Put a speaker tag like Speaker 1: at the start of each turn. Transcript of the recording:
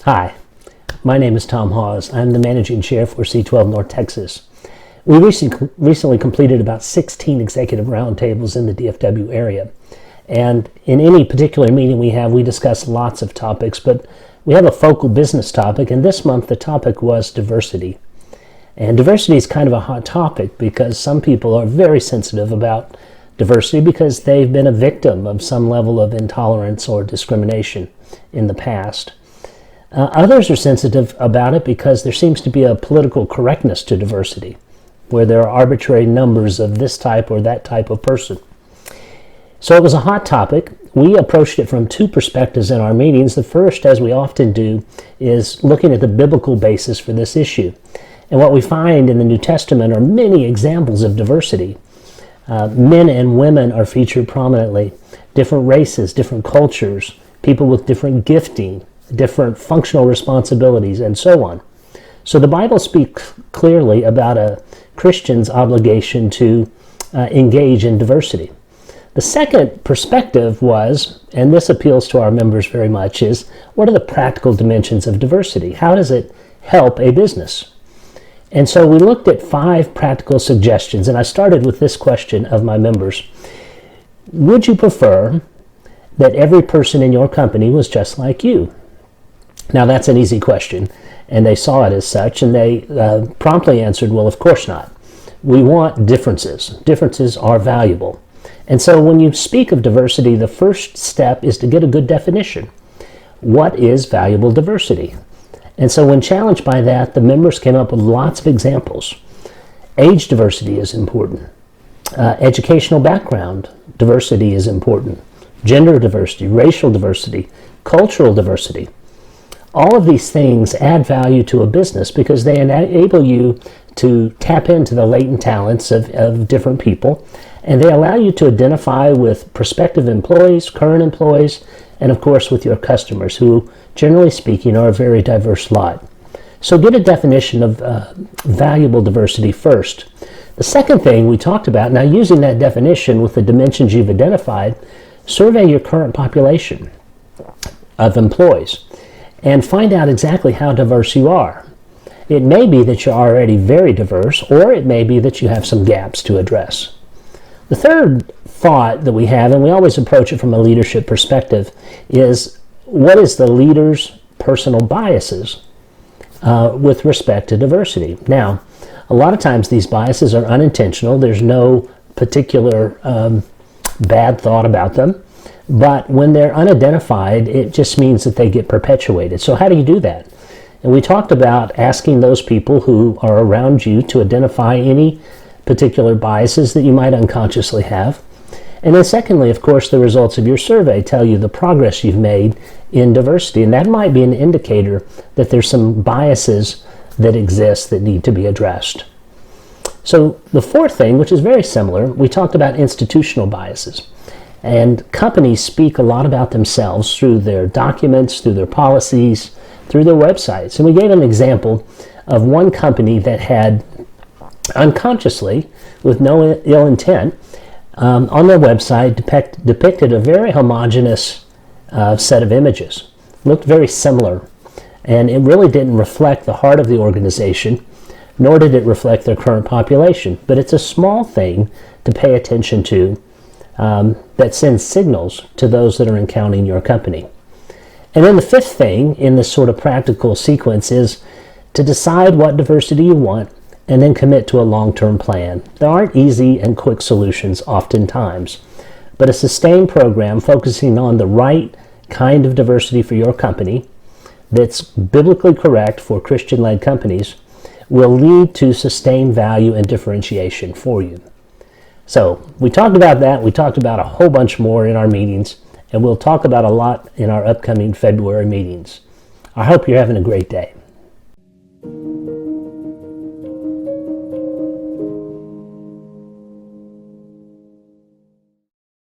Speaker 1: Hi, my name is Tom Hawes. I'm the Managing Chair for C12 North Texas. We recently completed about 16 executive roundtables in the DFW area. And in any particular meeting we discuss lots of topics, but we have a focal business topic, and this month the topic was diversity. And diversity is kind of a hot topic because some people are very sensitive about diversity because they've been a victim of some level of intolerance or discrimination in the past. Others are sensitive about it because there seems to be a political correctness to diversity, where there are arbitrary numbers of this type or that type of person. So it was a hot topic. We approached it from two perspectives in our meetings. The first, as we often do, is looking at the biblical basis for this issue. And what we find in the New Testament are many examples of diversity. Men and women are featured prominently. Different races, different cultures, people with different gifting, different functional responsibilities, and so on. So the Bible speaks clearly about a Christian's obligation to engage in diversity. The second perspective was, and this appeals to our members very much, is what are the practical dimensions of diversity? How does it help a business? And so we looked at 5 practical suggestions, and I started with this question of my members. Would you prefer that every person in your company was just like you? Now that's an easy question, and they saw it as such, and they promptly answered, well, of course not. We want differences. Differences are valuable. And so when you speak of diversity, the first step is to get a good definition. What is valuable diversity? And so when challenged by that, the members came up with lots of examples. Age diversity is important. Educational background diversity is important. Gender diversity, racial diversity, cultural diversity. All of these things add value to a business because they enable you to tap into the latent talents of different people, and they allow you to identify with prospective employees, current employees, and of course with your customers, who generally speaking are a very diverse lot. So get a definition of valuable diversity first. The second thing we talked about, now using that definition with the dimensions you've identified, survey your current population of employees and find out exactly how diverse you are. It may be that you're already very diverse, or it may be that you have some gaps to address. The third thought that we have, and we always approach it from a leadership perspective, is what is the leader's personal biases with respect to diversity? Now, a lot of times these biases are unintentional. There's no particular bad thought about them. But when they're unidentified, it just means that they get perpetuated. So how do you do that? And we talked about asking those people who are around you to identify any particular biases that you might unconsciously have. And then secondly, of course, the results of your survey tell you the progress you've made in diversity. And that might be an indicator that there's some biases that exist that need to be addressed. So the fourth thing, which is very similar, we talked about institutional biases. And companies speak a lot about themselves through their documents, through their policies, through their websites. And we gave an example of one company that had unconsciously, with no ill intent, on their website depicted a very homogeneous set of images. Looked very similar. And it really didn't reflect the heart of the organization, nor did it reflect their current population. But it's a small thing to pay attention to that sends signals to those that are encountering your company. And then the fifth thing in this sort of practical sequence is to decide what diversity you want and then commit to a long-term plan. There aren't easy and quick solutions oftentimes, but a sustained program focusing on the right kind of diversity for your company that's biblically correct for Christian-led companies will lead to sustained value and differentiation for you. So we talked about that. We talked about a whole bunch more in our meetings, and we'll talk about a lot in our upcoming February meetings. I hope you're having a great day.